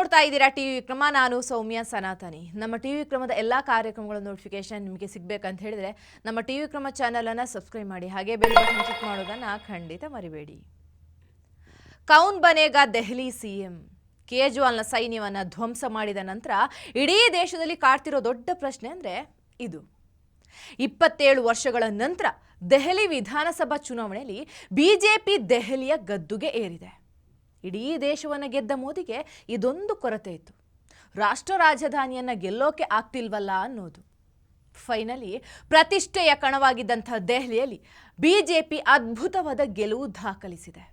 ನೋಡ್ತಾ ಇದ್ದೀರಾ ಟಿವಿ ವಿಕ್ರಮ. ನಾನು ಸೌಮ್ಯ ಸನಾತನಿ. ನಮ್ಮ ಟಿವಿ ವಿಕ್ರಮದ ಎಲ್ಲ ಕಾರ್ಯಕ್ರಮಗಳ ನೋಟಿಫಿಕೇಶನ್ ನಿಮಗೆ ಸಿಗಬೇಕಂತ ಹೇಳಿದ್ರೆ ನಮ್ಮ ಟಿವಿ ವಿಕ್ರಮ ಚಾನೆಲ್ ಅನ್ನು ಸಬ್ಸ್ಕ್ರೈಬ್ ಮಾಡಿ, ಹಾಗೆ ಬೆಲ್ ಬಟನ್ ಕ್ಲಿಕ್ ಮಾಡೋದನ್ನ ಖಂಡಿತ ಮರಿಬೇಡಿ. ಕೌನ್ ಬನೇಗಾ ದೆಹಲಿ ಸಿಎಂ? ಕೇಜ್ರಿವಾಲ್ನ ಸೈನ್ಯವನ್ನ ಧ್ವಂಸ ಮಾಡಿದ ನಂತರ ಇಡೀ ದೇಶದಲ್ಲಿ ಕಾಡ್ತಿರೋ ದೊಡ್ಡ ಪ್ರಶ್ನೆ ಅಂದ್ರೆ ಇದು. 27 ವರ್ಷಗಳ ನಂತರ ದೆಹಲಿ ವಿಧಾನಸಭಾ ಚುನಾವಣೆಯಲ್ಲಿ ಬಿಜೆಪಿ ದೆಹಲಿಯ ಗದ್ದುಗೆ ಏರಿದೆ. ಇಡೀ ದೇಶವನ್ನು ಗೆದ್ದ ಮೋದಿಗೆ ಇದೊಂದು ಕೊರತೆ ಇತ್ತು, ರಾಷ್ಟ್ರ ರಾಜಧಾನಿಯನ್ನ ಗೆಲ್ಲೋಕೆ ಆಗ್ತಿಲ್ವಲ್ಲ ಅನ್ನೋದು. ಫೈನಲಿ ಪ್ರತಿಷ್ಠೆಯ ಕಣವಾಗಿದ್ದಂಥ ದೆಹಲಿಯಲ್ಲಿ ಬಿಜೆಪಿ ಅದ್ಭುತವಾದ ಗೆಲುವು ದಾಖಲಿಸಿದೆ.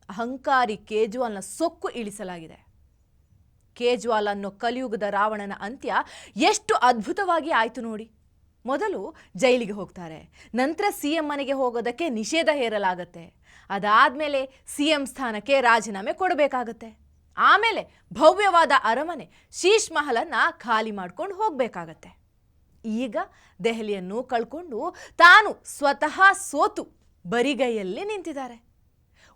ಅಹಂಕಾರಿ ಕೇಜ್ರಿವಾಲ್ನ ಸೊಕ್ಕು ಇಳಿಸಲಾಗಿದೆ. ಕೇಜ್ರಿವಾಲ್ ಅನ್ನೋ ಕಲಿಯುಗದ ರಾವಣನ ಅಂತ್ಯ ಎಷ್ಟು ಅದ್ಭುತವಾಗಿ ಆಯ್ತು ನೋಡಿ. ಮೊದಲು ಜೈಲಿಗೆ ಹೋಗ್ತಾರೆ, ನಂತರ ಸಿಎಂ ಮನೆಗೆ ಹೋಗೋದಕ್ಕೆ ನಿಷೇಧ ಹೇರಲಾಗತ್ತೆ. ಅದಾದ್ಮೇಲೆ ಸಿಎಂ ಸ್ಥಾನಕ್ಕೆ ರಾಜೀನಾಮೆ ಕೊಡಬೇಕಾಗತ್ತೆ. ಆಮೇಲೆ ಭವ್ಯವಾದ ಅರಮನೆ ಶೀಶ್ ಮಹಲನ್ನ ಖಾಲಿ ಮಾಡ್ಕೊಂಡು ಹೋಗ್ಬೇಕಾಗತ್ತೆ. ಈಗ ದೆಹಲಿಯನ್ನು ಕಳ್ಕೊಂಡು ತಾನು ಸ್ವತಃ ಸೋತು ಬರಿಗೈಯಲ್ಲಿ ನಿಂತಿದ್ದಾರೆ.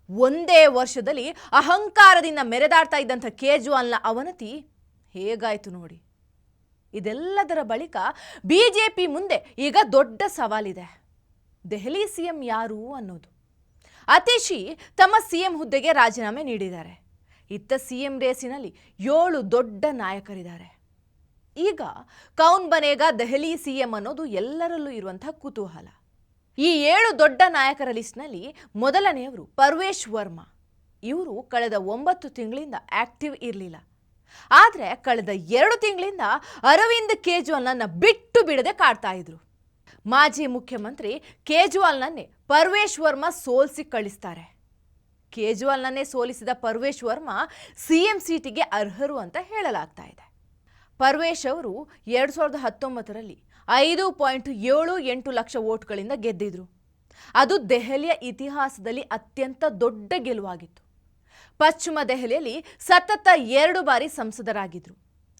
ಒಂದೇ ವರ್ಷದಲ್ಲಿ ಅಹಂಕಾರದಿಂದ ಮೆರೆದಾಡ್ತಾ ಇದ್ದಂಥ ಕೇಜ್ರಿವಾಲ್ನ ಅವನತಿ ಹೇಗಾಯ್ತು ನೋಡಿ. ಇದೆಲ್ಲದರ ಬಳಿಕ ಬಿಜೆಪಿ ಮುಂದೆ ಈಗ ದೊಡ್ಡ ಸವಾಲಿದೆ. ದೆಹಲಿ ಸಿಎಂ ಯಾರು ಅನ್ನೋದು. ಅತಿಶಿ ತಮ್ಮ ಸಿಎಂ ಹುದ್ದೆಗೆ ರಾಜೀನಾಮೆ ನೀಡಿದ್ದಾರೆ. ಇತ್ತ ಸಿಎಂ ರೇಸಿನಲ್ಲಿ 7 ದೊಡ್ಡ ನಾಯಕರಿದ್ದಾರೆ. ಈಗ ಕೌನ್ ಬನೇಗಾ ದೆಹಲಿ ಸಿಎಂ ಅನ್ನೋದು ಎಲ್ಲರಲ್ಲೂ ಇರುವಂತಹ ಕುತೂಹಲ. ಈ 7 ದೊಡ್ಡ ನಾಯಕರ ಲಿಸ್ಟ್ನಲ್ಲಿ ಮೊದಲನೆಯವರು ಪರ್ವೇಶ್ ವರ್ಮಾ. ಇವರು ಕಳೆದ 9 ತಿಂಗಳಿಂದ ಆಕ್ಟಿವ್ ಇರಲಿಲ್ಲ. ಆದರೆ ಕಳೆದ 2 ತಿಂಗಳಿಂದ ಅರವಿಂದ್ ಕೇಜ್ರಿವಾಲ್ನನ್ನ ಬಿಟ್ಟು ಬಿಡದೆ ಕಾಡ್ತಾ ಇದ್ರು. ಮಾಜಿ ಮುಖ್ಯಮಂತ್ರಿ ಕೇಜ್ರಿವಾಲ್ನನ್ನೇ ಪರ್ವೇಶ್ ವರ್ಮಾ ಸೋಲಿಸಿ ಕಳಿಸ್ತಾರೆ. ಕೇಜ್ರಿವಾಲ್ನನ್ನೇ ಸೋಲಿಸಿದ ಪರ್ವೇಶ್ ವರ್ಮಾ ಸಿಎಂ ಸೀಟಿಗೆ ಅರ್ಹರು ಅಂತ ಹೇಳಲಾಗ್ತಾ ಇದೆ. ಪರ್ವೇಶ್ ಅವರು 2019ರಲ್ಲಿ 5.78 ಲಕ್ಷ ವೋಟ್ಗಳಿಂದ ಗೆದ್ದಿದ್ರು. ಅದು ದೆಹಲಿಯ ಇತಿಹಾಸದಲ್ಲಿ ಅತ್ಯಂತ ದೊಡ್ಡ ಗೆಲುವಾಗಿತ್ತು. ಪಶ್ಚಿಮ ದೆಹಲಿಯಲ್ಲಿ ಸತತ 2 ಬಾರಿ ಸಂಸದರಾಗಿದ್ರು.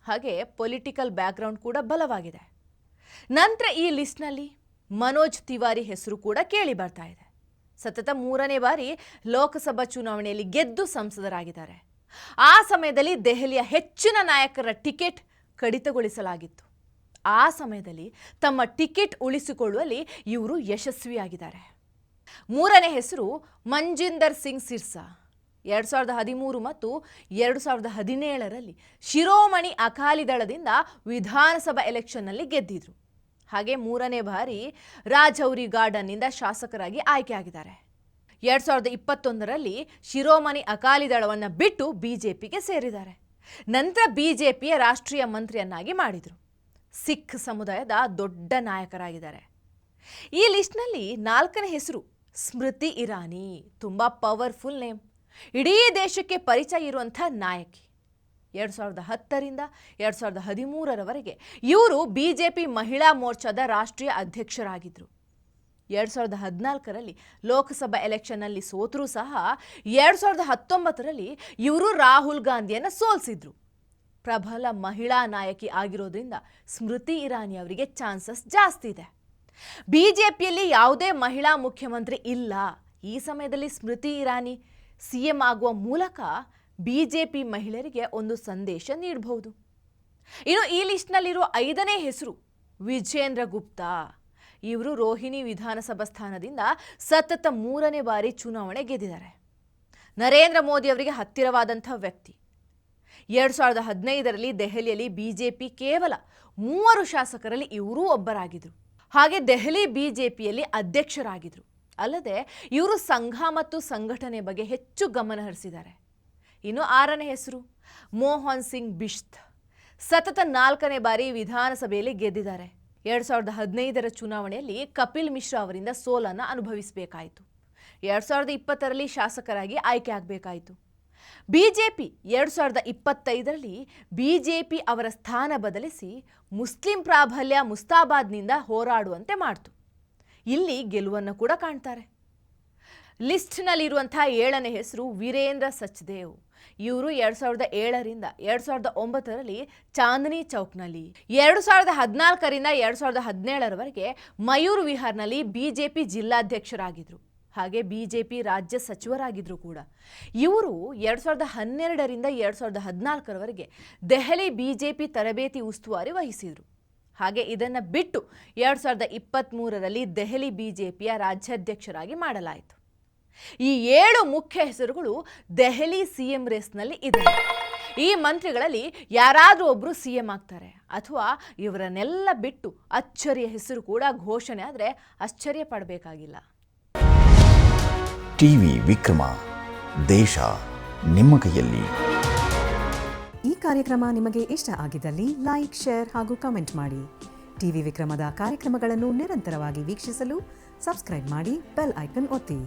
ಹಾಗೆ ಪೊಲಿಟಿಕಲ್ ಬ್ಯಾಕ್ಗ್ರೌಂಡ್ ಕೂಡ ಬಲವಾಗಿದೆ. ನಂತರ ಈ ಲಿಸ್ಟ್ನಲ್ಲಿ ಮನೋಜ್ ತಿವಾರಿ ಹೆಸರು ಕೂಡ ಕೇಳಿ ಬರ್ತಾ ಇದೆ. ಸತತ 3ನೇ ಬಾರಿ ಲೋಕಸಭಾ ಚುನಾವಣೆಯಲ್ಲಿ ಗೆದ್ದು ಸಂಸದರಾಗಿದ್ದಾರೆ. ಆ ಸಮಯದಲ್ಲಿ ದೆಹಲಿಯ ಹೆಚ್ಚಿನ ನಾಯಕರ ಟಿಕೆಟ್ ಕಡಿತಗೊಳಿಸಲಾಗಿತ್ತು. ಆ ಸಮಯದಲ್ಲಿ ತಮ್ಮ ಟಿಕೆಟ್ ಉಳಿಸಿಕೊಳ್ಳುವಲ್ಲಿ ಇವರು ಯಶಸ್ವಿಯಾಗಿದ್ದಾರೆ. 3ನೇ ಹೆಸರು ಮಂಜಿಂದರ್ ಸಿಂಗ್ ಸಿರ್ಸಾ. 2013 ಮತ್ತು 2017ರಲ್ಲಿ ಶಿರೋಮಣಿ ಅಕಾಲಿ ದಳದಿಂದ ವಿಧಾನಸಭಾ ಎಲೆಕ್ಷನ್ನಲ್ಲಿ ಗೆದ್ದಿದ್ರು. ಹಾಗೆ 3ನೇ ಬಾರಿ ರಾಜೌರಿ ಗಾರ್ಡನ್ನಿಂದ ಶಾಸಕರಾಗಿ ಆಯ್ಕೆಯಾಗಿದ್ದಾರೆ. 2021ರಲ್ಲಿ ಶಿರೋಮಣಿ ಅಕಾಲಿ ದಳವನ್ನು ಬಿಟ್ಟು ಬಿಜೆಪಿಗೆ ಸೇರಿದ್ದಾರೆ. ನಂತರ ಬಿಜೆಪಿಯ ರಾಷ್ಟ್ರೀಯ ಮಂತ್ರಿಯನ್ನಾಗಿ ಮಾಡಿದರು. ಸಿಖ್ ಸಮುದಾಯದ ದೊಡ್ಡ ನಾಯಕರಾಗಿದ್ದಾರೆ. ಈ ಲಿಸ್ಟ್ನಲ್ಲಿ 4ನೇ ಹೆಸರು ಸ್ಮೃತಿ ಇರಾನಿ. ತುಂಬ ಪವರ್ಫುಲ್ ನೇಮ್. ಇಡೀ ದೇಶಕ್ಕೆ ಪರಿಚಯ ಇರುವಂಥ ನಾಯಕಿ. 2010ರಿಂದ 2013ರವರೆಗೆ ಇವರು ಬಿಜೆಪಿ ಮಹಿಳಾ ಮೋರ್ಚಾದ ರಾಷ್ಟ್ರೀಯ ಅಧ್ಯಕ್ಷರಾಗಿದ್ದರು. 2014ರಲ್ಲಿ ಲೋಕಸಭಾ ಎಲೆಕ್ಷನ್ನಲ್ಲಿ ಸೋತರೂ ಸಹ 2019ರಲ್ಲಿ ಇವರು ರಾಹುಲ್ ಗಾಂಧಿಯನ್ನು ಸೋಲಿಸಿದ್ರು. ಪ್ರಬಲ ಮಹಿಳಾ ನಾಯಕಿ ಆಗಿರೋದ್ರಿಂದ ಸ್ಮೃತಿ ಇರಾನಿ ಅವರಿಗೆ ಚಾನ್ಸಸ್ ಜಾಸ್ತಿ ಇದೆ. ಬಿಜೆಪಿಯಲ್ಲಿ ಯಾವುದೇ ಮಹಿಳಾ ಮುಖ್ಯಮಂತ್ರಿ ಇಲ್ಲ. ಈ ಸಮಯದಲ್ಲಿ ಸ್ಮೃತಿ ಇರಾನಿ ಸಿಎಂ ಆಗುವ ಮೂಲಕ ಬಿಜೆಪಿ ಮಹಿಳೆಯರಿಗೆ ಒಂದು ಸಂದೇಶ ನೀಡಬಹುದು. ಇನ್ನು ಈ ಲಿಸ್ಟ್ನಲ್ಲಿರುವ 5ನೇ ಹೆಸರು ವಿಜೇಂದ್ರ ಗುಪ್ತಾ. ಇವರು ರೋಹಿಣಿ ವಿಧಾನಸಭಾ ಸ್ಥಾನದಿಂದ ಸತತ 3ನೇ ಬಾರಿ ಚುನಾವಣೆ ಗೆದ್ದಿದ್ದಾರೆ. ನರೇಂದ್ರ ಮೋದಿ ಅವರಿಗೆ ಹತ್ತಿರವಾದಂಥ ವ್ಯಕ್ತಿ. 2015ರಲ್ಲಿ ದೆಹಲಿಯಲ್ಲಿ ಬಿಜೆಪಿ ಕೇವಲ 3 ಶಾಸಕರಲ್ಲಿ ಇವರೂ ಒಬ್ಬರಾಗಿದ್ದರು. ಹಾಗೆ ದೆಹಲಿ ಬಿಜೆಪಿಯಲ್ಲಿ ಅಧ್ಯಕ್ಷರಾಗಿದ್ದರು. ಅಲ್ಲದೆ ಇವರು ಸಂಘ ಮತ್ತು ಸಂಘಟನೆ ಬಗ್ಗೆ ಹೆಚ್ಚು ಗಮನ ಹರಿಸಿದ್ದಾರೆ. ಇನ್ನು 6ನೇ ಹೆಸರು ಮೋಹನ್ ಸಿಂಗ್ ಬಿಶ್ತ್. ಸತತ 4ನೇ ಬಾರಿ ವಿಧಾನಸಭೆಯಲ್ಲಿ ಗೆದ್ದಿದ್ದಾರೆ. 2015ರ ಚುನಾವಣೆಯಲ್ಲಿ ಕಪಿಲ್ ಮಿಶ್ರಾ ಅವರಿಂದ ಸೋಲನ್ನು ಅನುಭವಿಸಬೇಕಾಯಿತು. 2020ರಲ್ಲಿ ಶಾಸಕರಾಗಿ ಆಯ್ಕೆ ಆಗಬೇಕಾಯಿತು. ಬಿಜೆಪಿ 2025ರಲ್ಲಿ ಬಿಜೆಪಿ ಅವರ ಸ್ಥಾನ ಬದಲಿಸಿ ಮುಸ್ಲಿಂ ಪ್ರಾಬಲ್ಯ ಮುಸ್ತಾಬಾದ್ನಿಂದ ಹೋರಾಡುವಂತೆ ಮಾಡಿತು. ಇಲ್ಲಿ ಗೆಲುವನ್ನು ಕೂಡ ಕಾಣ್ತಾರೆ. ಲಿಸ್ಟ್ನಲ್ಲಿರುವಂಥ 7ನೇ ಹೆಸರು ವೀರೇಂದ್ರ ಸಚ್ದೇವ್. ಇವರು 2007ರಿಂದ 2009ರಲ್ಲಿ ಚಾಂದನಿ ಚೌಕ್ನಲ್ಲಿ, 2014ರಿಂದ 2017ರವರೆಗೆ ಮಯೂರ್ ವಿಹಾರ್ನಲ್ಲಿ ಬಿಜೆಪಿ ಜಿಲ್ಲಾಧ್ಯಕ್ಷರಾಗಿದ್ದರು. ಹಾಗೆ BJP ರಾಜ್ಯ ಸಚಿವರಾಗಿದ್ದರು ಕೂಡ. ಇವರು 2012ರಿಂದ 2014ರವರೆಗೆ ದೆಹಲಿ BJP ತರಬೇತಿ ಉಸ್ತುವಾರಿ ವಹಿಸಿದರು. ಹಾಗೆ ಇದನ್ನು ಬಿಟ್ಟು 2023ರಲ್ಲಿ ದೆಹಲಿ BJPಯ ರಾಜ್ಯಾಧ್ಯಕ್ಷರಾಗಿ ಮಾಡಲಾಯಿತು. ಈ 7 ಮುಖ್ಯ ಹೆಸರುಗಳು ದೆಹಲಿ CM ರೇಸ್ನಲ್ಲಿ ಇದ್ದಾರೆ. ಈ ಮಂತ್ರಿಗಳಲ್ಲಿ ಯಾರಾದರೂ ಒಬ್ಬರು CM ಆಗ್ತಾರೆ ಅಥವಾ ಇವರನ್ನೆಲ್ಲ ಬಿಟ್ಟು ಅಚ್ಚರಿಯ ಹೆಸರು ಕೂಡ ಘೋಷಣೆ ಆದರೆ ಆಶ್ಚರ್ಯ ಪಡಬೇಕಾಗಿಲ್ಲ. ಟಿವಿ ವಿಕ್ರಮ, ದೇಶ ನಿಮ್ಮ ಕೈಯಲ್ಲಿ. ಈ ಕಾರ್ಯಕ್ರಮ ನಿಮಗೆ ಇಷ್ಟ ಆಗಿದ್ದಲ್ಲಿ ಲೈಕ್, ಶೇರ್ ಹಾಗೂ ಕಮೆಂಟ್ ಮಾಡಿ. ಟಿವಿ ವಿಕ್ರಮದ ಕಾರ್ಯಕ್ರಮಗಳನ್ನು ನಿರಂತರವಾಗಿ ವೀಕ್ಷಿಸಲು ಸಬ್ಸ್ಕ್ರೈಬ್ ಮಾಡಿ, ಬೆಲ್ ಐಕನ್ ಒತ್ತಿ.